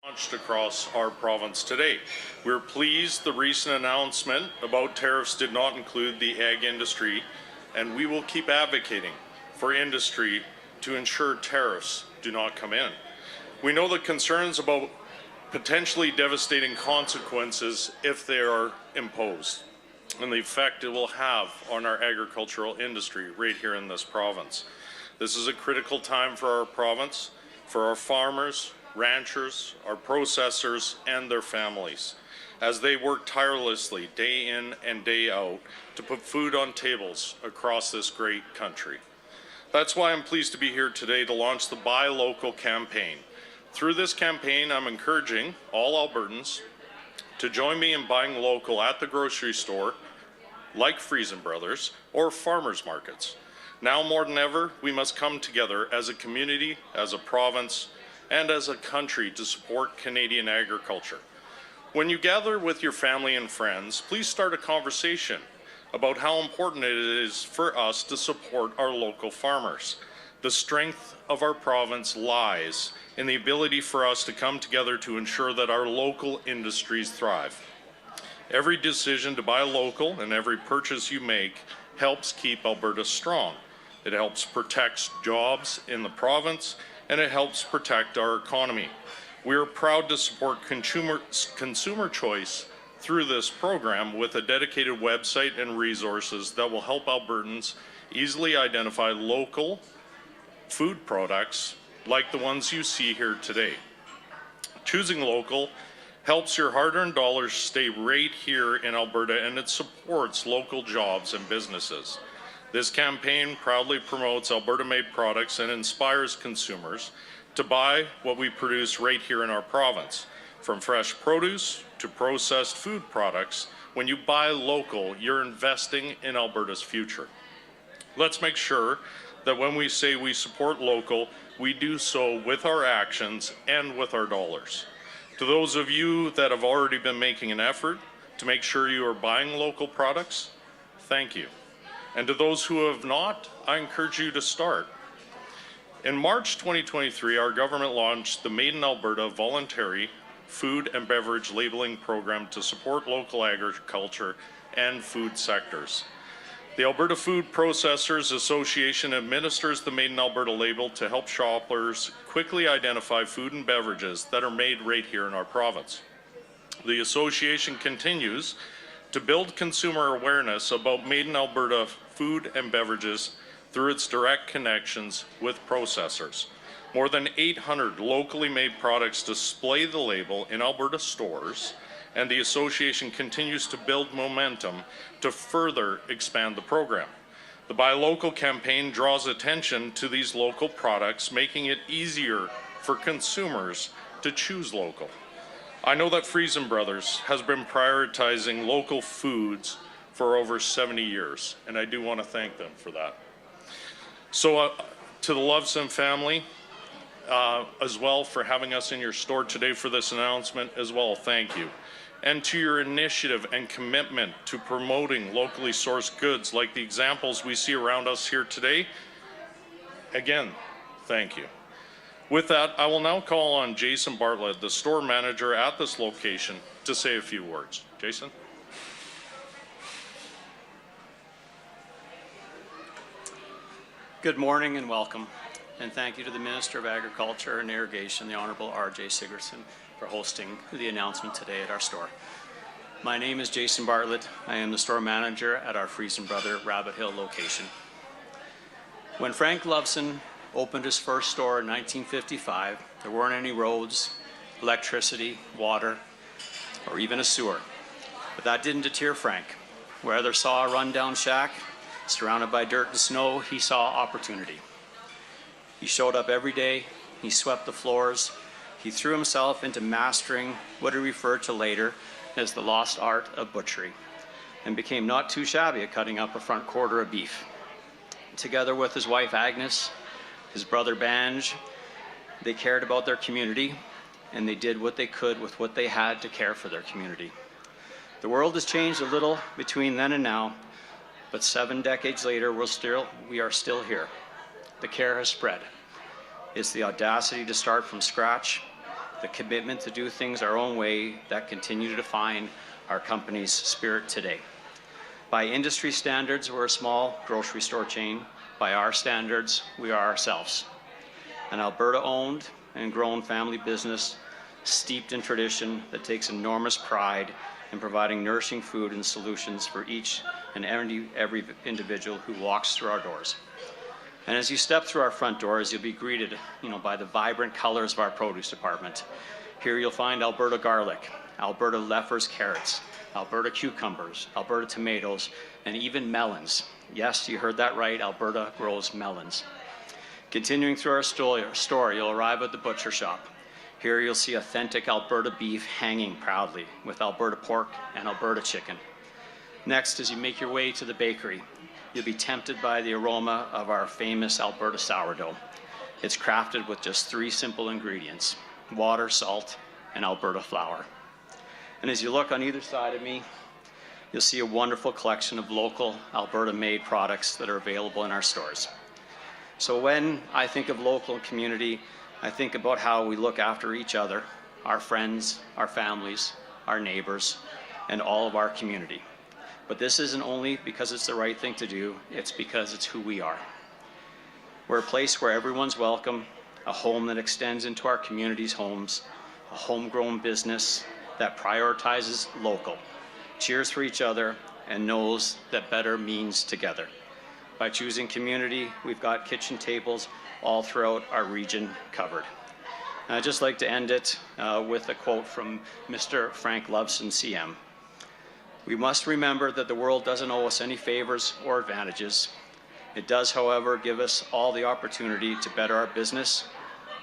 Launched across our province today. We're pleased the recent announcement about tariffs did not include the ag industry, and we will keep advocating for industry to ensure tariffs do not come in. We know the concerns about potentially devastating consequences if they are imposed, and the effect it will have on our agricultural industry right here in this province. This is a critical time for our province, for our farmers, ranchers, our processors, and their families, as they work tirelessly day in and day out to put food on tables across this great country. That's why I'm pleased to be here today to launch the Buy Local campaign. Through this campaign, I'm encouraging all Albertans to join me in buying local at the grocery store, like Friesen Brothers, or farmers markets. Now more than ever, we must come together as a community, as a province, and as a country to support Canadian agriculture. When you gather with your family and friends, please start a conversation about how important it is for us to support our local farmers. The strength of our province lies in the ability for us to come together to ensure that our local industries thrive. Every decision to buy local and every purchase you make helps keep Alberta strong. It helps protect jobs in the province, and it helps protect our economy. We are proud to support consumer choice through this program with a dedicated website and resources that will help Albertans easily identify local food products like the ones you see here today. Choosing local helps your hard-earned dollars stay right here in Alberta, and it supports local jobs and businesses. This campaign proudly promotes Alberta-made products and inspires consumers to buy what we produce right here in our province. From fresh produce to processed food products, when you buy local, you're investing in Alberta's future. Let's make sure that when we say we support local, we do so with our actions and with our dollars. To those of you that have already been making an effort to make sure you are buying local products, thank you. And to those who have not, I encourage you to start. In March 2023, our government launched the Made in Alberta voluntary food and beverage labeling program to support local agriculture and food sectors. The Alberta Food Processors Association administers the Made in Alberta label to help shoppers quickly identify food and beverages that are made right here in our province. The association continues to build consumer awareness about Made in Alberta food and beverages through its direct connections with processors. More than 800 locally made products display the label in Alberta stores, and the association continues to build momentum to further expand the program. The Buy Local campaign draws attention to these local products, making it easier for consumers to choose local. I know that Friesen Brothers has been prioritizing local foods for over 70 years, and I do want to thank them for that. So to the Loveson family, as well, for having us in your store today for this announcement as well, thank you. And to your initiative and commitment to promoting locally sourced goods like the examples we see around us here today, again, thank you. With that, I will now call on Jason Bartlett, the store manager at this location, to say a few words. Jason? Good morning and welcome, and thank you to the Minister of Agriculture and Irrigation, the Honourable RJ Sigurdson, for hosting the announcement today at our store. My name is Jason Bartlett. I am the store manager at our Friesen Brother Rabbit Hill location. When Frank Loveson opened his first store in 1955, there weren't any roads, electricity, water, or even a sewer. But that didn't deter Frank. Where others saw a rundown shack surrounded by dirt and snow, he saw opportunity. He showed up every day, he swept the floors, he threw himself into mastering what he referred to later as the lost art of butchery, and became not too shabby at cutting up a front quarter of beef. Together with his wife Agnes, his brother Banj, they cared about their community, and they did what they could with what they had to care for their community. The world has changed a little between then and now, but 7 decades later, we are still here. The care has spread. It's the audacity to start from scratch the commitment to do things our own way that continue to define our company's spirit today. By industry standards, we're a small grocery store chain. By our standards, we are ourselves. An Alberta-owned and grown family business steeped in tradition that takes enormous pride in providing nourishing food and solutions for each and every individual who walks through our doors. And as you step through our front doors, you'll be greeted, by the vibrant colors of our produce department. Here you'll find Alberta garlic, Alberta Leffers carrots, Alberta cucumbers, Alberta tomatoes, and even melons. Yes, you heard that right, Alberta grows melons. Continuing through our store, you'll arrive at the butcher shop. Here you'll see authentic Alberta beef hanging proudly with Alberta pork and Alberta chicken. Next, as you make your way to the bakery, you'll be tempted by the aroma of our famous Alberta sourdough. It's crafted with just 3 simple ingredients: water, salt, and Alberta flour. And as you look on either side of me, you'll see a wonderful collection of local Alberta-made products that are available in our stores. So when I think of local community, I think about how we look after each other, our friends, our families, our neighbors, and all of our community. But this isn't only because it's the right thing to do, it's because it's who we are. We're a place where everyone's welcome, a home that extends into our community's homes, a homegrown business that prioritizes local, cheers for each other, and knows that better means together. By choosing community, we've got kitchen tables all throughout our region covered. And I'd just like to end it with a quote from Mr. Frank Loveson, CM. We must remember that the world doesn't owe us any favors or advantages. It does, however, give us all the opportunity to better our business,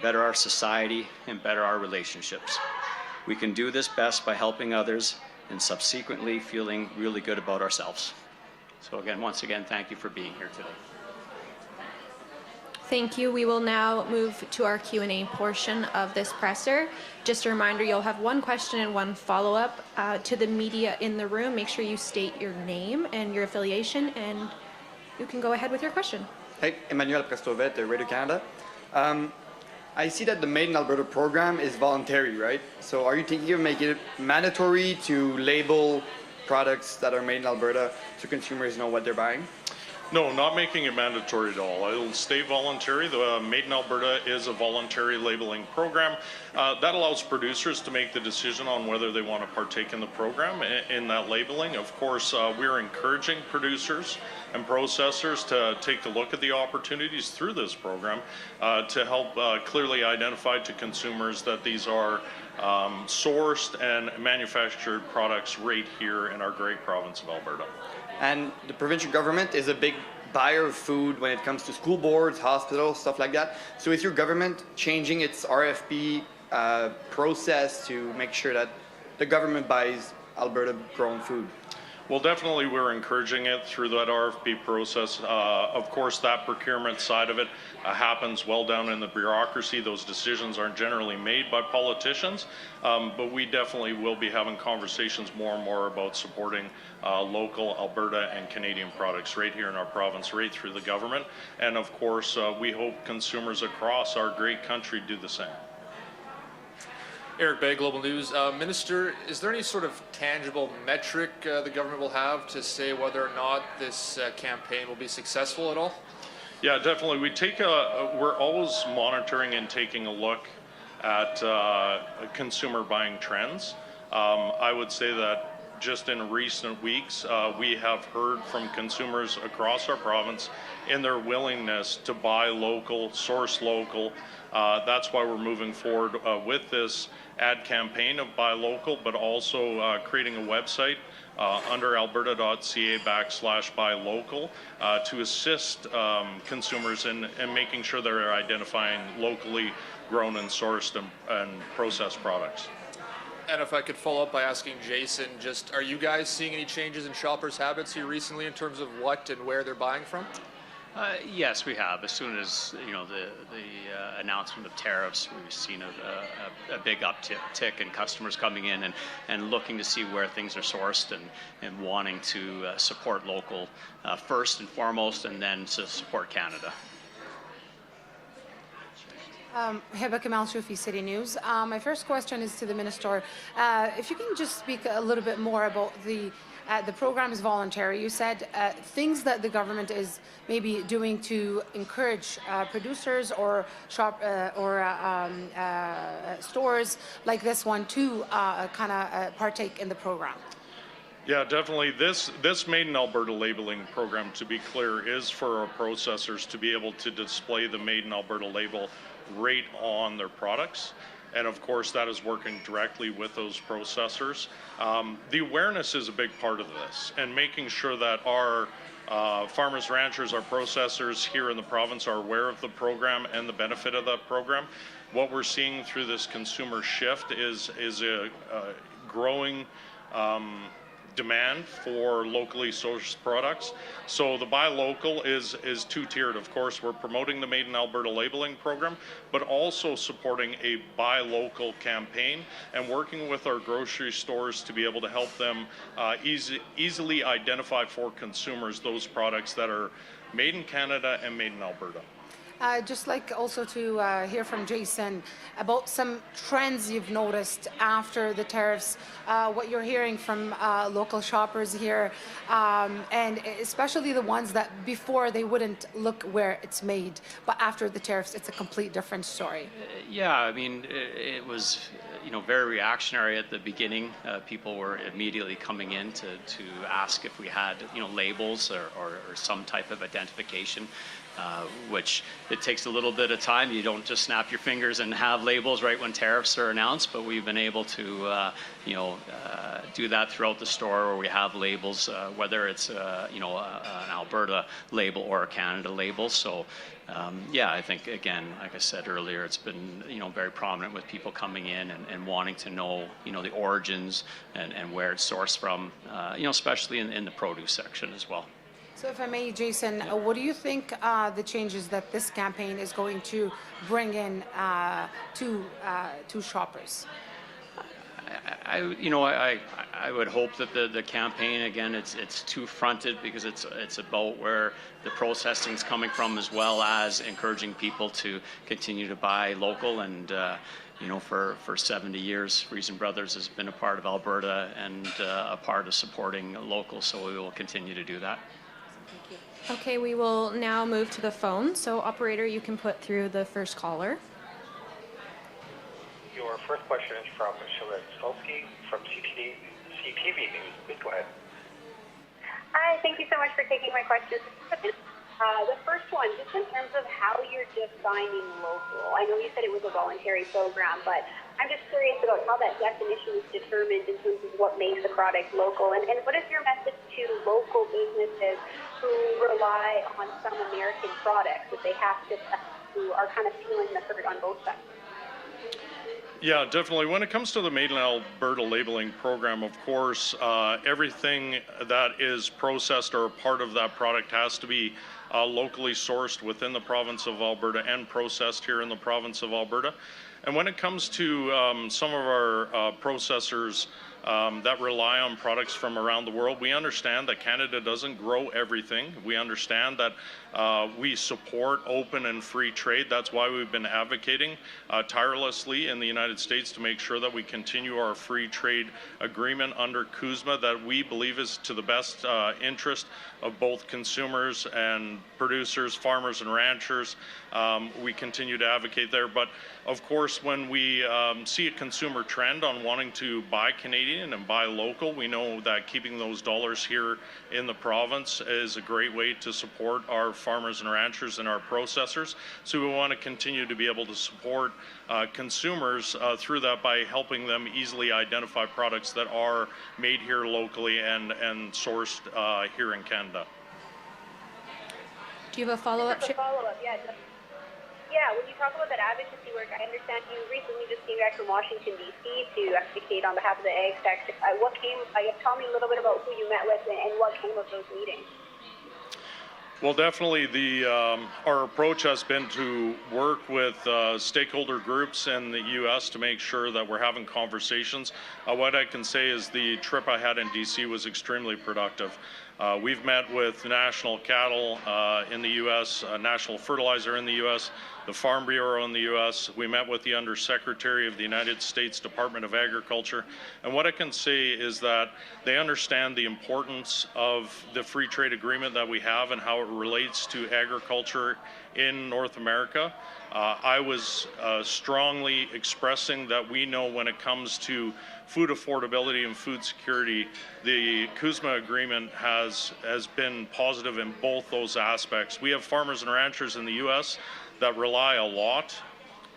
better our society, and better our relationships. We can do this best by helping others and subsequently feeling really good about ourselves. So again, once again, thank you for being here today. Thank you. We will now move to our Q&A portion of this presser. Just a reminder, you'll have 1 question and 1 follow-up. To the media in the room, make sure you state your name and your affiliation, and you can go ahead with your question. Hey, Emmanuel Prestovet, Radio Canada. I see that the Made in Alberta program is voluntary, right? So are you thinking of making it mandatory to label products that are made in Alberta so consumers know what they're buying? No, not making it mandatory at all. It'll stay voluntary. The Made in Alberta is a voluntary labeling program. That allows producers to make the decision on whether they want to partake in the program in that labeling. Of course, we're encouraging producers and processors to take a look at the opportunities through this program to help clearly identify to consumers that these are sourced and manufactured products right here in our great province of Alberta. And the provincial government is a big buyer of food when it comes to school boards, hospitals, stuff like that. So is your government changing its RFP process to make sure that the government buys Alberta-grown food? Well, definitely we're encouraging it through that RFP process. Of course, that procurement side of it happens well down in the bureaucracy. Those decisions aren't generally made by politicians, but we definitely will be having conversations more and more about supporting local Alberta and Canadian products right here in our province, right through the government. And of course, we hope consumers across our great country do the same. Eric Bay, Global News. Minister, is there any sort of tangible metric the government will have to say whether or not this campaign will be successful at all? Yeah, definitely. We're always monitoring and taking a look at consumer buying trends. I would say that just in recent weeks, we have heard from consumers across our province in their willingness to buy local, source local. That's why we're moving forward with this ad campaign of Buy Local, but also creating a website under alberta.ca/buy local to assist consumers in making sure they're identifying locally grown and sourced and processed products. And if I could follow up by asking Jason, just are you guys seeing any changes in shoppers' habits here recently in terms of what and where they're buying from? Yes, we have. As soon as the announcement of tariffs, we've seen a big uptick in customers coming in and looking to see where things are sourced and wanting to support local first and foremost, and then to support Canada. Heba Kamal Shufi, City News. My first question is to the Minister. If you can just speak a little bit more about the program is voluntary. You said things that the government is maybe doing to encourage producers or stores like this one to kind of partake in the program. Yeah, definitely. This Made in Alberta labeling program, to be clear, is for our processors to be able to display the Made in Alberta label right on their products. And of course, that is working directly with those processors. The awareness is a big part of this, and making sure that our farmers, ranchers, our processors here in the province are aware of the program and the benefit of that program. What we're seeing through this consumer shift is a growing demand for locally sourced products. So the buy local is two-tiered. Of course, we're promoting the Made in Alberta labeling program, but also supporting a buy local campaign and working with our grocery stores to be able to help them easily identify for consumers those products that are made in Canada and made in Alberta. Just like also to hear from Jason about some trends you've noticed after the tariffs, what you're hearing from local shoppers here, and especially the ones that before they wouldn't look where it's made, but after the tariffs, it's a complete different story. Yeah, I mean, it was, very reactionary at the beginning. People were immediately coming in to ask if we had, labels or some type of identification. Which it takes a little bit of time. You don't just snap your fingers and have labels right when tariffs are announced, but we've been able to, do that throughout the store where we have labels, whether it's, an Alberta label or a Canada label. So, I think, again, like I said earlier, it's been, very prominent with people coming in and wanting to know, the origins and where it's sourced from, especially in the produce section as well. So if I may, Jason, what do you think the changes that this campaign is going to bring in to shoppers? I would hope that the campaign, again, it's two-fronted because it's about where the processing is coming from, as well as encouraging people to continue to buy local. And for 70 years, Reason Brothers has been a part of Alberta and a part of supporting local, so we will continue to do that. Okay, we will now move to the phone. So, operator, you can put through the first caller. Your first question is from Shalev from CTV News. Please go ahead. Hi, thank you so much for taking my questions. The first one, just in terms of how you're defining local. I know you said it was a voluntary program, but I'm just curious about how that definition is determined in terms of what makes a product local. And what is your message to local businesses who rely on some American products that they have to, who are kind of feeling the hurt on both sides? Yeah, definitely. When it comes to the Made in Alberta labeling program, of course, everything that is processed or part of that product has to be locally sourced within the province of Alberta and processed here in the province of Alberta. And when it comes to some of our processors that rely on products from around the world, we understand that Canada doesn't grow everything. We understand that we support open and free trade. That's why we've been advocating tirelessly in the United States to make sure that we continue our free trade agreement under CUSMA that we believe is to the best interest of both consumers and producers, farmers and ranchers. We continue to advocate there. But of course, when we see a consumer trend on wanting to buy Canadian and buy local, we know that keeping those dollars here in the province is a great way to support our farmers and ranchers and our processors. So we want to continue to be able to support consumers through that by helping them easily identify products that are made here locally and sourced here in Canada. Do you have a follow-up? Yeah, when you talk about that advocacy work, I understand you recently just came back from Washington, D.C. to advocate on behalf of the ag sector. Tell me a little bit about who you met with and what came of those meetings. Well, definitely our approach has been to work with stakeholder groups in the U.S. to make sure that we're having conversations. What I can say is the trip I had in D.C. was extremely productive. We've met with National Cattle in the U.S., National Fertilizer in the U.S., the Farm Bureau in the U.S. We met with the Undersecretary of the United States Department of Agriculture. And what I can say is that they understand the importance of the free trade agreement that we have and how it relates to agriculture in North America. I was strongly expressing that we know when it comes to food affordability and food security, the CUSMA agreement has been positive in both those aspects. We have farmers and ranchers in the U.S. that rely a lot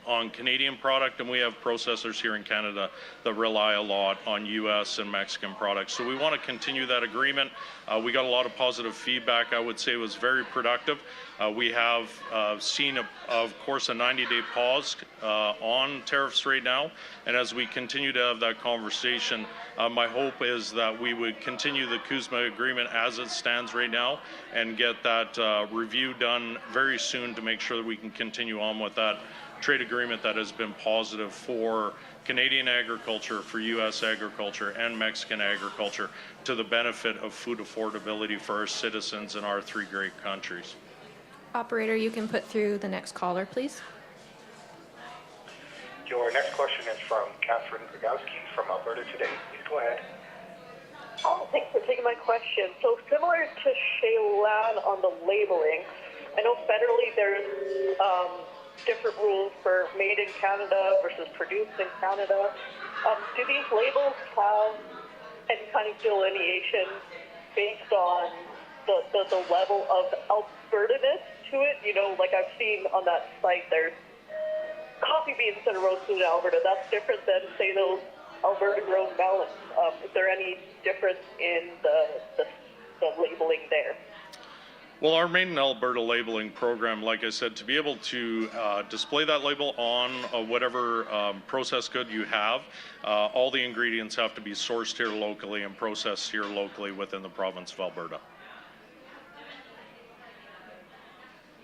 on Canadian product, and we have processors here in Canada that rely a lot on U.S. and Mexican products. So we want to continue that agreement. We got a lot of positive feedback. I would say it was very productive. We have seen, of course, a 90-day pause on tariffs right now, and as we continue to have that conversation, my hope is that we would continue the CUSMA agreement as it stands right now and get that review done very soon to make sure that we can continue on with that trade agreement that has been positive for Canadian agriculture, for U.S. agriculture, and Mexican agriculture to the benefit of food affordability for our citizens in our three great countries. Operator, you can put through the next caller, please. Your next question is from Catherine Gragowski from Alberta Today. Please go ahead. Oh, thanks for taking my question. So similar to Shaylan on the labeling, I know federally there's different rules for made in Canada versus produced in Canada. Do these labels have any kind of delineation based on the level of Albertaness to it? You know, like I've seen on that site, there's coffee beans that are roasted in Alberta. That's different than, say, those Alberta-grown melons. Is there any difference in the labeling there? Well, our Made in Alberta labeling program, like I said, to be able to display that label on whatever processed good you have, all the ingredients have to be sourced here locally and processed here locally within the province of Alberta.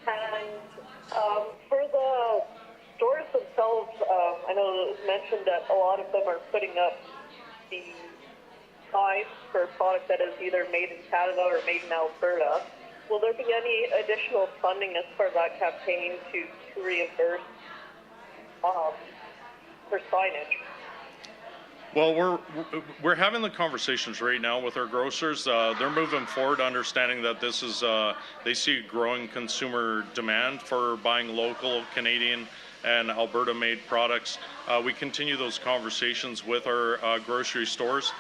And for the stores themselves, I know it was mentioned that a lot of them are putting up the signs for a product that is either made in Canada or made in Alberta. Will there be any additional funding as part of that campaign to reimburse for signage? Well, we're having the conversations right now with our grocers. They're moving forward, understanding that this is they see growing consumer demand for buying local Canadian and Alberta-made products. We continue those conversations with our grocery stores.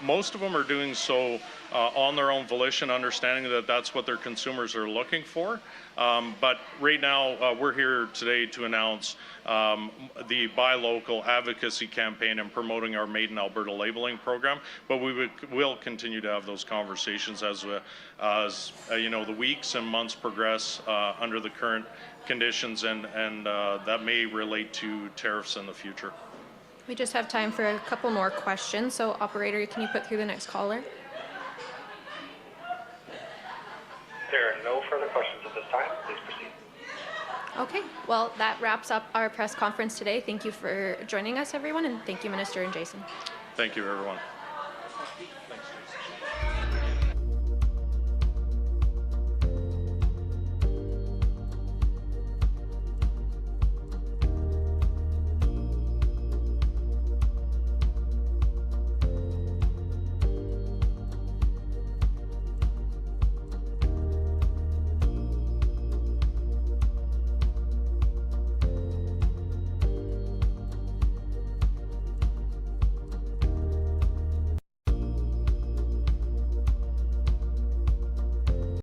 Most of them are doing so on their own volition, understanding that that's what their consumers are looking for. But right now, we're here today to announce the Buy Local advocacy campaign and promoting our Made in Alberta labeling program. But we will continue to have those conversations as you know, the weeks and months progress under the current conditions, and that may relate to tariffs in the future. We just have time for a couple more questions. So, operator, can you put through the next caller? There are no further questions at this time. Please proceed. Okay, well, that wraps up our press conference today. Thank you for joining us, everyone, and thank you, Minister and Jason. Thank you, everyone.